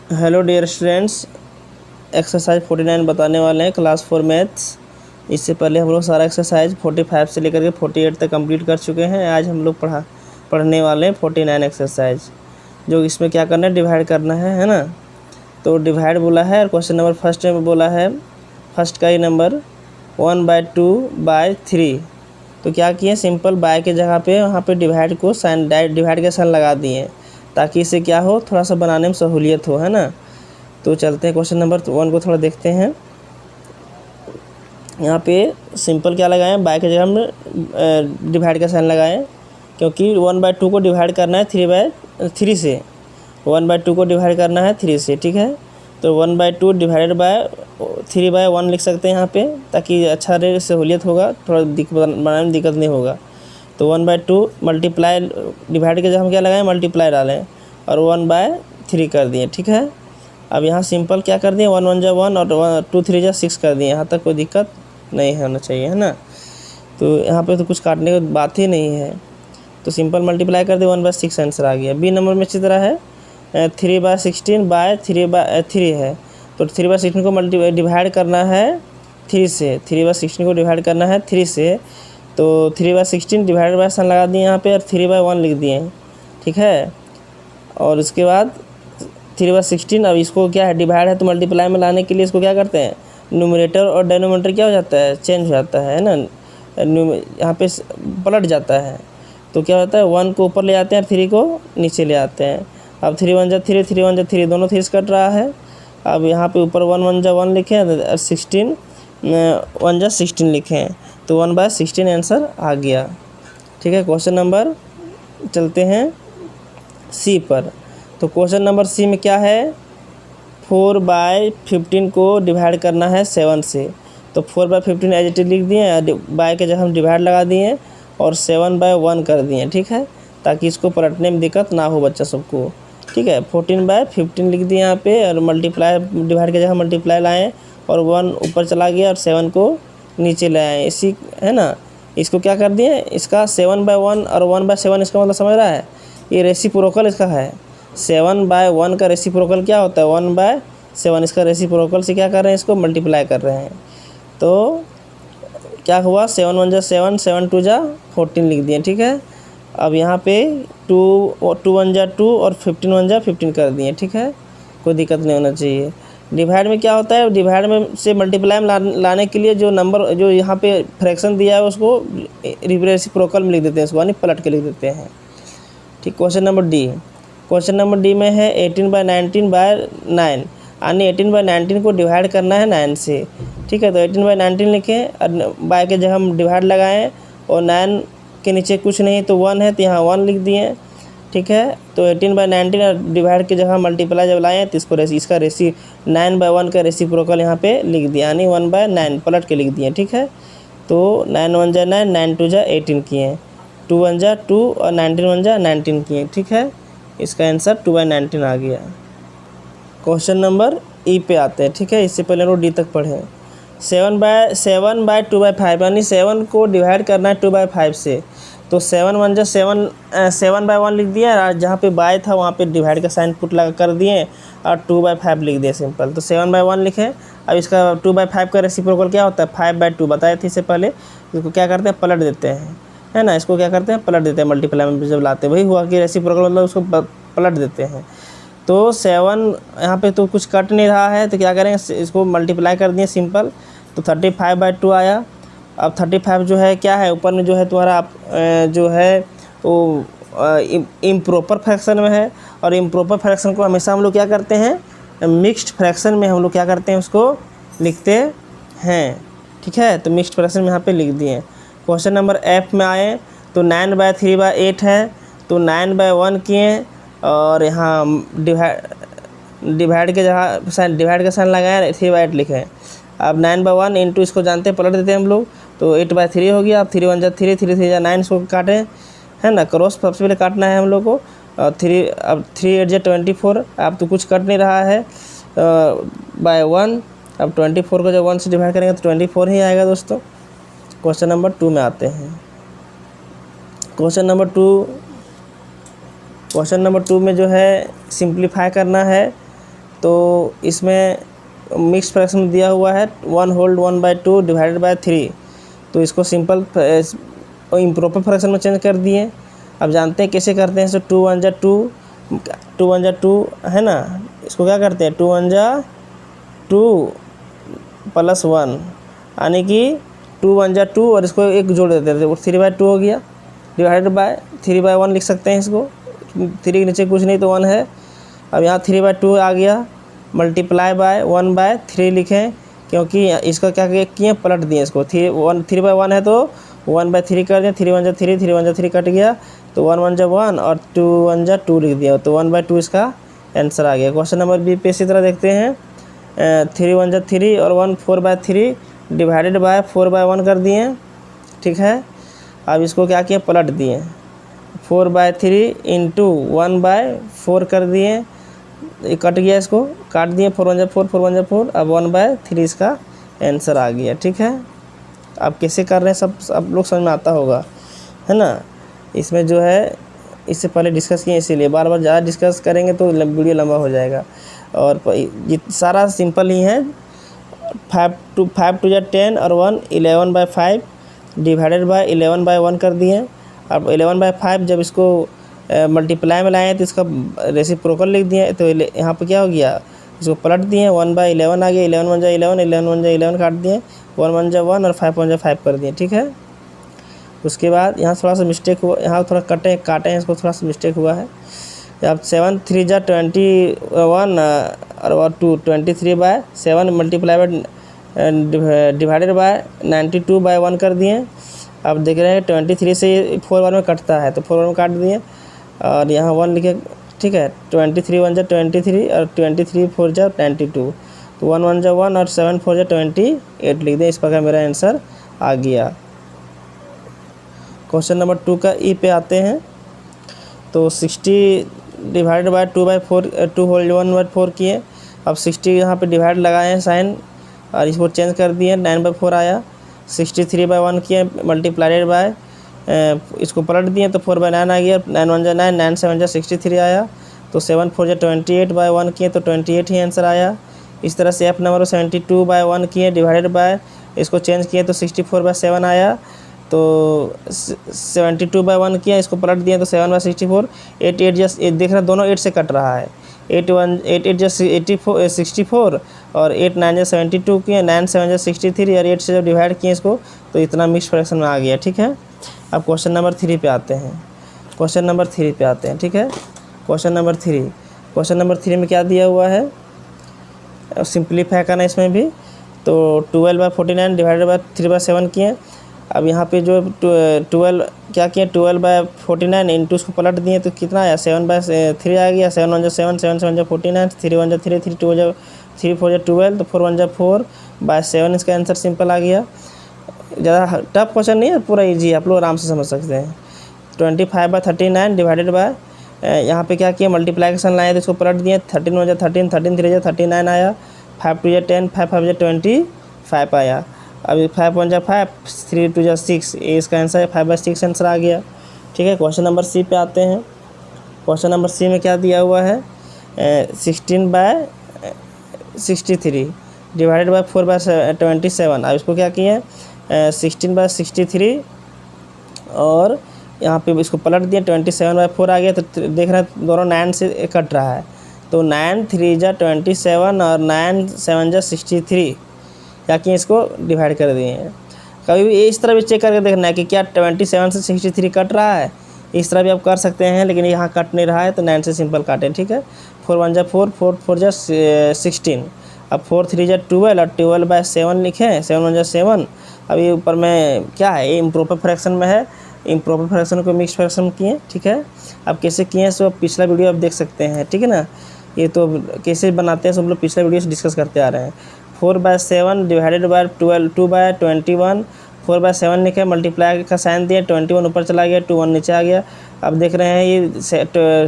Hello dear students, exercise 49 बताने वाले हैं क्लास 4 मैथ्स। इससे पहले हम लोग सारा एक्सरसाइज 45 से लेकर के 48 तक कंप्लीट कर चुके हैं। आज हम लोग पढ़ने वाले हैं 49 एक्सरसाइज, जो इसमें क्या करना है, डिवाइड करना है ना। तो डिवाइड बोला है और क्वेश्चन नंबर फर्स्ट में बोला है, फर्स्ट का ही नंबर 1/2/3। तो क्या किए, सिंपल बाय के जगह पे वहाँ पे डिवाइड को साइन डिवाइड के साइन लगा दिए, ताकि इसे क्या हो, थोड़ा सा बनाने में सहूलियत हो, है ना। तो चलते हैं क्वेश्चन नंबर 1 को थोड़ा देखते हैं। यहाँ पे सिंपल क्या लगाएं, बाय के जगह हम डिवाइड का साइन लगाएं, क्योंकि 1/2 को डिवाइड करना है 3/3 से। 1/2 को डिवाइड करना है 3 से, ठीक है। तो 1/2 डिवाइडेड बाय 3/1 लिख सकते हैं यहाँ पे, ताकि अच्छा रहे, सहूलियत होगा, थोड़ा बनाने में दिक्कत नहीं होगा। तो 1/2 मल्टीप्लाई, डिवाइड के जगह हम क्या लगाएं, मल्टीप्लाई डालें और 1/3 कर दिए, ठीक है। अब यहाँ सिंपल क्या कर दिए, 1 1 जा 1 और 2 3 जा 6 कर दिए। यहाँ तक कोई दिक्कत नहीं होना चाहिए, है ना। तो यहाँ पे तो कुछ काटने की बात ही नहीं है। तो सिंपल मल्टीप्लाई कर दिए, 1/6 आंसर आ गया। बी नंबर में इसी तरह है, 3/16/3 है। तो 3/16 को डिवाइड करना है 3 से, 3/16 को डिवाइड करना है 3 से। तो 3/16 डिवाइड बाय साइन लगा दिए यहाँ पे और 3/1 लिख दिए, ठीक है। और उसके बाद 3/16, अब इसको क्या है, डिवाइड है तो मल्टीप्लाई में लाने के लिए इसको क्या करते हैं, न्यूमरेटर और डिनोमिनेटर क्या हो जाता है, चेंज हो जाता है ना, यहाँ पे पलट जाता है। तो क्या होता है, 1 को ऊपर ले आते हैं और 3 को नीचे ले आते हैं। अब 3 1 जा 3, 3 1 जा 3, दोनों 3 कट रहा है। अब यहाँ पे ऊपर 1 1 जा 1 लिखें और 16 1 जा 16 लिखें, तो 1/16 आंसर आ गया, ठीक है। क्वेश्चन नंबर चलते हैं सी पर। तो क्वेश्चन नंबर सी में क्या है, 4/15 को डिवाइड करना है 7 से। तो 4/15 एज इट इज लिख दिए, बाय के जगह हम डिवाइड लगा दिए और 7/1 कर दिए, ठीक है, ताकि इसको पलटने में दिक्कत ना हो बच्चा सबको, ठीक है। 14/15 लिख दिए यहाँ पे और मल्टीप्लाई, डिवाइड के जगह मल्टीप्लाई लाएँ और 1 ऊपर चला गया और 7 को नीचे ले आए, इसी, है ना। इसको क्या कर दिए, इसका 7/1 और 1/7, इसका मतलब समझ रहा है, ये रेसिप्रोकल इसका है। 7/1 का रेसिप्रोकल क्या होता है, 1/7। इसका रेसिप्रोकल से क्या कर रहे हैं, इसको मल्टीप्लाई कर रहे हैं। तो क्या हुआ, 7 1 जा 7, 7 2 जा 14 लिख दिए, ठीक है। अब यहाँ पे 2 1 जा 2 और 15 1 जा 15 कर दिए, ठीक है, कोई दिक्कत नहीं होना चाहिए। डिवाइड में क्या होता है, डिवाइड में से मल्टीप्लाई में लाने के लिए जो नंबर, जो यहाँ पे फ्रैक्शन दिया है, उसको रेसिप्रोकल में लिख देते हैं, इसको यानी पलट के लिख देते हैं, ठीक। Question number D, question number D में है 18/19/9, यानी 18/19 को डिवाइड करना है 9 से, ठीक है। तो 18/19 लिखें और बाय के जगह हम डिवाइड लगाएं और 9 के नीचे कुछ नहीं तो 1 है, तो यहाँ 1 लिख दिए, ठीक है। तो 18/19 और डिवाइड के जगह मल्टीप्लाई जब लाएँ तो इसको इसका 9/1 का रेसिप्रोकल यहाँ पे लिख दिया, यानी 1/9 पलट के लिख दिए, ठीक है। तो 9 1 जा 9, 9 2 जा 18 किए, 2 1 जा 2 और 19 1 जा 19 किए, ठीक है। इसका आंसर 2/19 आ गया। क्वेश्चन नंबर ई पे आते हैं, ठीक है। इससे पहले हम लोग डी तक पढ़े। 7/2/5, यानी 7 को डिवाइड करना है 2/5 से। तो 7 1 जा 7, 7/1 लिख दिया, जहाँ पे बाय था वहाँ पे डिवाइड का साइन पुट लगा कर दिए और 2/5 लिख दिए, सिंपल। तो 7/1 लिखे। अब इसका 2/5 का रेसिप्रोकल क्या होता है, 5/2 बताए थे इससे पहले। इसको क्या करते हैं, पलट देते हैं, है ना। इसको क्या करते हैं, पलट देते हैं, मल्टीप्लाई में जब लाते हैं, वही हुआ कि रेसिप्रोकल मतलब उसको पलट देते हैं। तो 7 यहाँ पे तो कुछ कट नहीं रहा है, तो क्या करेंगे, इसको मल्टीप्लाई कर दिए सिंपल, तो 35/2 आया। अब 35 जो है क्या है, ऊपर में जो है तुम्हारा जो है वो इम्प्रॉपर फ्रैक्शन में है, और इम्प्रॉपर फ्रैक्शन को हमेशा हम लोग क्या करते हैं, मिक्स्ड फ्रैक्शन में हम लोग क्या करते हैं, उसको लिखते हैं, ठीक है। तो मिक्स्ड फ्रैक्शन में यहाँ पे लिख दिए। क्वेश्चन नंबर एफ में आए तो 9/3/8 है, तो 9/1 किए और यहाँ डिवाइड के जगह डिवाइड का साइन लगाए 3/8 लिखे। अब 9/1 इंटू, इसको जानते हैं, पलट देते हैं हम लोग, तो 8/3 हो गया। अब 3 1 जा 3, 3 3 जा 9, इसको काटें, है ना, क्रॉस सबसे पहले काटना है हम लोग को। अब 3 8 जा 24, अब तो कुछ कट नहीं रहा है, /1। अब 24 को जब 1 से डिवाइड करेंगे तो 24 ही आएगा दोस्तों। क्वेश्चन नंबर 2 में आते हैं। क्वेश्चन नंबर 2 में जो है सिंप्लीफाई करना है तो इसमें मिक्स फ्रैक्शन दिया हुआ है 1/2 डिवाइडेड बाय 3, तो इसको सिंपल इम्प्रॉपर फ्रैक्शन में चेंज कर दिए। अब जानते हैं कैसे करते हैं। सो 2 1 जा 2, 2 1 जा 2 है ना, इसको क्या करते हैं 2 1 जा 2 + 1, यानी कि 2 1 जा 2 और इसको एक जोड़ देते थे, 3/2 हो गया, डिवाइडेड बाय 3/1 लिख सकते हैं इसको, 3 के नीचे कुछ नहीं तो 1 है। अब यहाँ 3/2 आ गया, मल्टीप्लाई बाय 1/3 लिखें, क्योंकि इसका क्या किए पलट दिए इसको, 3/1 है तो 1/3 कर दिया, 3 1 जा 3, 3 1 जा 3 कट गया, तो 1 1 जा 1 और 2 1 जा 2 लिख दिया, तो 1/2 इसका आंसर आ गया। क्वेश्चन नंबर बी पे इसी तरह देखते हैं, 3 1 जा 3 और 1 4/3 डिवाइडेड बाय 4/1 कर दिए, ठीक है। अब इसको क्या किया पलट दिए, 4/3 इंटू 1/4 कर दिए, ये कट गया, इसको काट दिए, 4 1 जा 4, 4 1 जा 4, अब 1/3 इसका आंसर आ गया, ठीक है। अब कैसे कर रहे हैं सब लोग समझ में आता होगा, है ना। इसमें जो है इससे पहले डिस्कस किए, इसीलिए बार बार ज़्यादा डिस्कस करेंगे तो वीडियो लंबा हो जाएगा, और ये सारा सिंपल ही है। 5 2 जा 10 और 1 11/5 डिवाइडेड बाय 11/1 कर दिए। अब 11/5 जब इसको मल्टीप्लाई में लाए तो इसका रेसिप्रोकल लिख दिए, तो यहाँ पे क्या हो गया, इसको पलट दिए, 1/11 आ गया, 11 1 जा 11, 11 1 जा 11 काट दिए, 1 1 जा 1 और 5 1 जा 5 कर दिए, ठीक है। उसके बाद यहाँ थोड़ा सा मिस्टेक हुआ, यहाँ थोड़ा काटे हैं इसको, थोड़ा सा मिस्टेक हुआ है। अब 7 3 जा 21 और 2 23/7 मल्टीप्लाई बाय डिवाइडेड बाय 92/1 कर दिए। अब देख रहे हैं 23 से 4 बार में कटता है, तो 4 बार में काट दिए और यहाँ 1 लिखे, ठीक है। 23 1 जा 23 और 23 4 जा 92, तो 1 1 जा 1 और 7 4 जा 28 लिख दें। इस प्रकार मेरा आंसर आ गया। क्वेश्चन नंबर 2 का ई पे आते हैं, तो 60 डिवाइडेड बाय 2/4 2 होल 1/4 किए। अब 60 यहाँ पे डिवाइड लगाए हैं साइन और इसको चेंज कर दिए, 9/4 आया। 63/1 किए मल्टीप्लाइड बाय, इसको पलट दिए तो 4/9 आ गया, 9 1 जा 9, 9 7 जा 63 आया, तो 7 4 जा 28/1 किए तो 28 ही आंसर आया। इस तरह से F नंबर 72/1 किए डिवाइडेड बाय, इसको चेंज किए तो 64/7 आया, तो 72/1 किया, इसको पलट दिया तो 7/64, 8 8 जस्ट देख रहे हैं दोनों 8 से कट रहा है, 8 8 जस्ट 64 और 8 9 जा 72 किए, 9 7 जा 63 और 8 से जब डिवाइड किए इसको तो इतना मिक्स फ्रैक्शन में आ गया, ठीक है। अब क्वेश्चन नंबर 3 पे आते हैं, क्वेश्चन नंबर 3 पे आते हैं, ठीक है। क्वेश्चन नंबर 3 में क्या दिया हुआ है, सिंप्लीफाई करना इसमें भी, तो 12/49 डिवाइडेड बाय 3/7 किए। अब यहाँ पे जो 12 क्या किए 12/49 इंटू उसको पलट दिए तो कितना आया 7/3 आ गया, 7 1 जा 7, 7 7 जा 49, 3 1 जा 3, 3 2 जा 3 4 जा 12, तो 4 1 जा 4/7 इसका आंसर सिंपल आ गया। ज़्यादा टफ क्वेश्चन नहीं है, पूरा इजी है, आप लोग आराम से समझ सकते हैं। 25/39 डिवाइडेड बाय, यहाँ पे क्या किया मल्टीप्लिकेशन लाए तो इसको पलट दिए, 13 1 जा 13, 13 3 जा 39 आया, 5 2 जा 10, 5 5 जा 25 आया। अभी 5 1 जा 5, 3 2 जा 6, ये इसका आंसर है, 5/6 आंसर आ गया, ठीक है। क्वेश्चन नंबर सी पे आते हैं। क्वेश्चन नंबर सी में क्या दिया हुआ है, 16/63 डिवाइडेड बाय 4/27। अब इसको क्या किए 16/63 और यहाँ पे इसको पलट दिए, 27/4 आ गया, तो देख रहे हैं दोनों 9 से कट रहा है, तो 9 3 जा 27 और 9 7 जा 63, या कि इसको डिवाइड कर दिए हैं। कभी भी इस तरह भी चेक करके देखना है कि क्या 27 से 63 कट रहा है, इस तरह भी आप कर सकते हैं, लेकिन यहाँ कट नहीं रहा है तो 9 से सिंपल काटें, ठीक है। 4 1 जा 4, 4 4 जा 16, अब 4 3 जा 12 और 12/7 लिखें, 7 1 जा 7। अभी ऊपर में क्या है, ये इम्प्रॉपर फ्रैक्शन में है, इम्प्रॉपर फ्रैक्शन को मिक्स फ्रैक्शन किए, ठीक है। अब कैसे किए सो पिछला वीडियो आप देख सकते हैं, ठीक है ना। ये तो कैसे बनाते हैं सब लोग पिछला वीडियो से डिस्कस करते आ रहे हैं। 4/7 डिवाइडेड बाय 2/21, 4/7 लिखे, मल्टीप्लाई का साइन दिया, 21 ऊपर चला गया, 21 नीचे आ गया। अब देख रहे हैं ये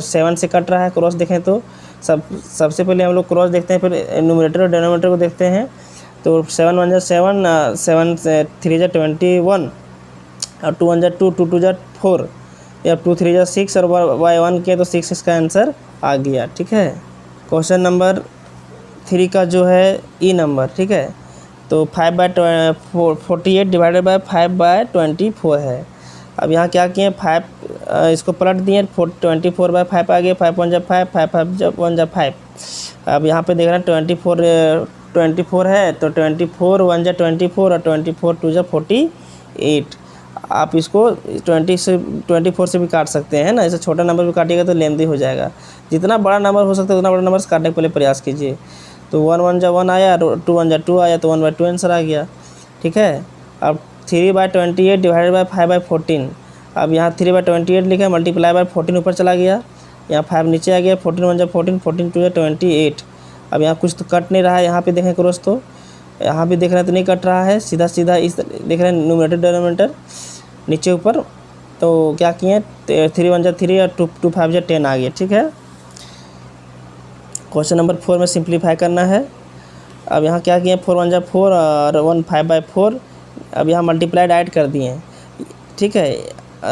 7 से कट रहा है, क्रॉस देखें तो सबसे पहले हम लोग क्रॉस देखते हैं, फिर न्यूमरेटर और डिनोमिनेटर को देखते हैं। तो 7 1 जा 7, 7 3 जा 21 और 2 1 जा 2, 2 2 जा 4, या 2 3 जा 6 और y 1 किया तो 6 इसका आंसर आ गया, ठीक है। क्वेश्चन नंबर 3 का जो है ई नंबर, ठीक है। तो 5/48 डिवाइडेड बाय 5/24 है। अब यहाँ क्या किए 5 इसको पलट दिए 24/5 आ गया, 5 1 जा 5, 5 5 1 जा 5। अब यहाँ पे देख रहे हैं 24 है, तो 24 1 जा 24 और 24 2 जा 48। आप इसको 24 से भी काट सकते हैं ना, ऐसे छोटा नंबर भी काटिएगा तो लेंदी हो जाएगा। जितना बड़ा नंबर हो सकता है उतना बड़ा नंबर से काटने के पहले प्रयास कीजिए। तो 1 1 जा 1 आया, 2 1 जा 2 आया, तो 1/2 आंसर आ गया, ठीक है। अब 3/28 डिवाइडेड बाय 5/14। अब यहाँ 3/28 लिखा है, मल्टीप्लाई बाय 14 ऊपर चला गया, यहाँ 5 नीचे आ गया, 14 1 जा 14, 14 2 जा 28। अब यहाँ कुछ तो कट नहीं रहा है, यहाँ पे देखें क्रॉस, तो यहाँ भी देख रहे हैं तो नहीं कट रहा है, सीधा सीधा इस देख रहे हैं न्यूमरेटर डिनोमिनेटर नीचे ऊपर। तो क्या किए 3 1 जा 3 और 2 5 जा 10 आ गया, ठीक है। क्वेश्चन नंबर 4 में सिंप्लीफाई करना है। अब यहाँ क्या किए 4 1 जा 4 और 1 5/4। अब यहाँ मल्टीप्लाइड ऐड कर दिए, ठीक है।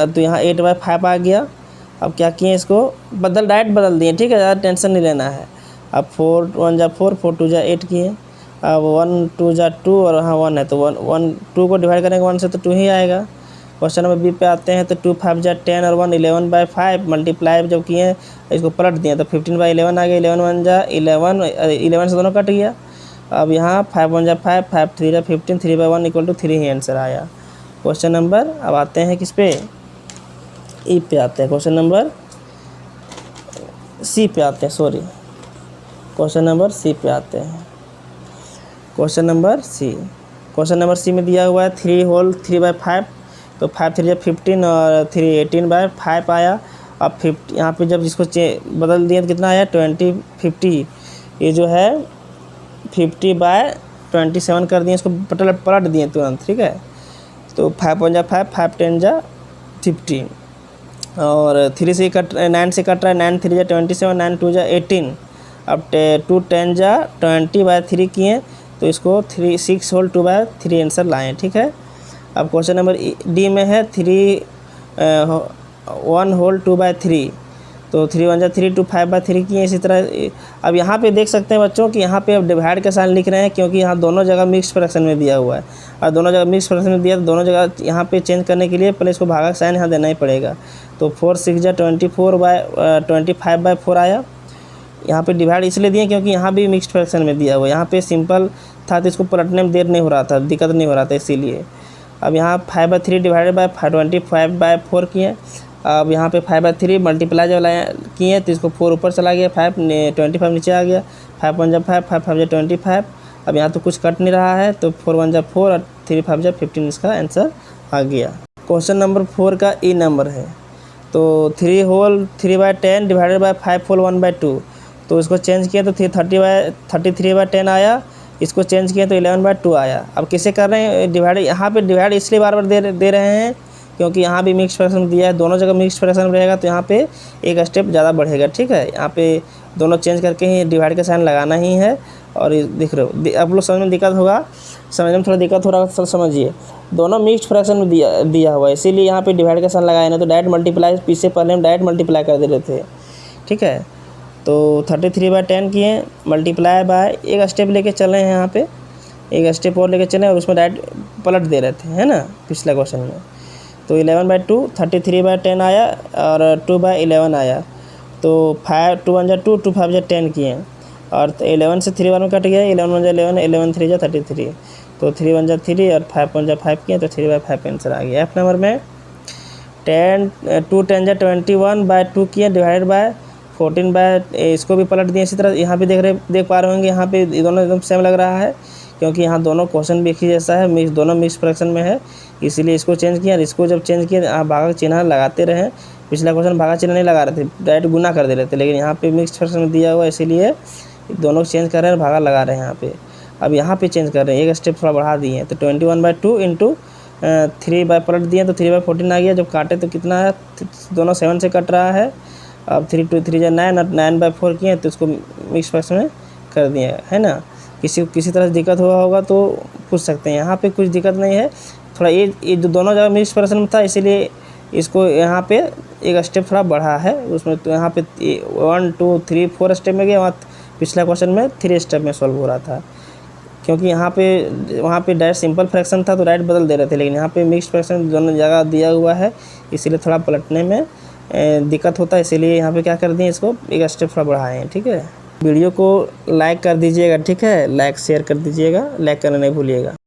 तो यहाँ 8/5 आ गया। अब क्या किए इसको डायरेक्ट बदल दिए, ठीक है, ज़्यादा टेंशन नहीं लेना है। अब 4 1 जा 4, 4 2 जा 8 किए। अब 1 2 जा 2 और यहाँ 1 है, तो 1 2 को डिवाइड करेंगे 1 से तो 2 ही आएगा। क्वेश्चन नंबर बी पे आते हैं, तो 2 5 जा 10 और 1 11/5 मल्टीप्लाई जब किए इसको पलट दिए तो 15/11 आ गया। 11 1 जा 11 से दोनों कट गया। अब यहाँ 5 1 जा 5, 5 3 जा 15, 3/1 = 3 ही आंसर आया क्वेश्चन नंबर। अब आते हैं किस पे, ई पे आते हैं, क्वेश्चन नंबर सी पे आते हैं, सॉरी क्वेश्चन नंबर सी पे आते हैं। क्वेश्चन नंबर सी में दिया हुआ है 3 होल 3/5, तो 5 3 जा 15 और 3 18/5 आया। अब 50 यहाँ पे जब इसको बदल दिए तो कितना आया 50, ये जो है 50/27 कर दिए, इसको पलट दिए तुरंत, ठीक है। तो 5 1 जा 5, 5 10 जा 50 और 3 से 9 से कट रहा है, 9 3 जा 27, 9 2 जा 18। अब 2 10 जा 20/3 किए, तो इसको 6 होल 2/3 आंसर लाएँ, ठीक है। अब क्वेश्चन नंबर डी में है 1 होल 2/3, तो 3 1 जा 3, 2 5/3 किए इसी तरह। अब यहाँ पे देख सकते हैं बच्चों कि यहाँ पे अब डिवाइड का साइन लिख रहे हैं, क्योंकि यहाँ दोनों जगह मिक्स फ्रैक्शन में दिया हुआ है, और दोनों जगह मिक्स फ्रैक्शन में दिया तो दोनों जगह यहाँ पे चेंज करने के लिए पहले इसको भागा का साइन यहाँ देना ही पड़ेगा। तो 4 6 जा 25/4 आया। यहाँ पे डिवाइड इसलिए दिए क्योंकि यहाँ भी मिक्स फ्रैक्शन में दिया हुआ है, यहाँ पे सिंपल था तो इसको पलटने में देर नहीं हो रहा था, दिक्कत नहीं हो रहा था, इसीलिए। अब यहाँ 5/3 डिवाइडेड बाय 25/4 किए। अब यहाँ पे 5/3 मल्टीप्लाई जब किए तो इसको 4 ऊपर चला गया, 25 नीचे आ गया, 5 1 जा 5, 5 5 जा 25। अब यहाँ तो कुछ कट नहीं रहा है, तो 4 1 जा 4 और 3 5 जा 15 इसका आंसर आ गया। क्वेश्चन नंबर 4 का ई नंबर है, तो 3 होल 3/10 डिवाइडेड बाय 5 होल 1/2, तो इसको चेंज किया तो 33/10 आया, इसको चेंज किया तो 11/2 आया। अब किसे कर रहे हैं डिवाइड, यहाँ पे डिवाइड इसलिए बार बार दे रहे हैं क्योंकि यहाँ भी मिक्स फ्रैक्शन दिया है, दोनों जगह मिक्स फ्रैक्शन रहेगा तो यहाँ पे एक स्टेप ज़्यादा बढ़ेगा, ठीक है। यहाँ पे दोनों चेंज करके ही डिवाइड का साइन लगाना ही है। और दिख रहे हो आप लोग समझ में दिक्कत होगा, समझने में थोड़ा दिक्कत हो रहा है तो समझिए, दोनों मिक्स फ्रैक्शन में दिया हुआ है, इसीलिए यहाँ पे डिवाइड का साइन लगाया, ना तो डायरेक्ट मल्टीप्लाई, पीछे पहले हम डायरेक्ट मल्टीप्लाई कर दे रहे थे, ठीक है। तो 33/10 किए, मल्टीप्लाई बाय एक स्टेप लेके चल रहे हैं, यहाँ पे एक स्टेप और लेके चले और उसमें डायरेक्ट पलट दे रहे थे, है ना, पिछला क्वेश्चन में। तो 11/2 33/10 आया और 2/11 आया। तो 5 2 1 जा 2, 2 5 जा 10 किए और 11 से 3 बार में कट गया, 11 1 जा 11, 11 3 जा 33, तो 3 1 जा 3 और 5 1 जा 5 किए, तो 3/5 आंसर आ गया। F नंबर में 2 10 जा 21/2 किए डिवाइडेड बाय 14 इसको भी पलट दिए इसी तरह। यहाँ पे देख पा रहे होंगे, यहाँ पे दोनों एकदम सेम लग रहा है क्योंकि यहाँ दोनों क्वेश्चन भी एक ही जैसा है, दोनों मिक्स फ्रैक्शन में है, इसीलिए इसको चेंज किया। और इसको जब चेंज किया आप भागा चिन्ह लगाते रहे, पिछला क्वेश्चन भागा चिन्ह नहीं लगा रहे थे, डायरेक्ट गुना कर दे रहे थे, लेकिन यहाँ पे मिक्स फ्रैक्शन में दिया हुआ इसीलिए दोनों चेंज कर रहे हैं, भागा लगा रहे हैं यहाँ पे। अब यहाँ पे चेंज कर रहे हैं, एक स्टेप थोड़ा बढ़ा दिए हैं, तो 21/2 इंटू 3 पलट दिए तो 3/14 आ गया। जब काटे तो कितना है, दोनों 7 से कट रहा है। अब 3 2 3 जा 9 और 9/4 किए तो इसको मिक्स फ्रैक्शन में कर दिए, है ना। किसी तरह से दिक्कत हुआ होगा तो पूछ सकते हैं, यहाँ पे कुछ दिक्कत नहीं है। थोड़ा ये जो दोनों जगह मिक्स फ्रैक्शन में था इसीलिए इसको यहाँ पे एक स्टेप थोड़ा बढ़ा है उसमें, तो यहाँ पे 1 2 3 4 स्टेप में गया, वहाँ पिछला क्वेश्चन में 3 स्टेप में सॉल्व हो रहा था, क्योंकि वहाँ पे डायरेक्ट सिंपल फ्रैक्शन था तो राइट बदल दे रहे थे, लेकिन यहाँ पे मिक्स्ड फ्रैक्शन दोनों जगह दिया हुआ है, इसीलिए थोड़ा पलटने में दिक्कत होता है, इसीलिए यहाँ पे क्या कर दिए, इसको एक स्टेप थोड़ा बढ़ाए हैं। ठीक है, वीडियो को लाइक कर दीजिएगा, ठीक है, लाइक शेयर कर दीजिएगा, लाइक करना नहीं भूलिएगा।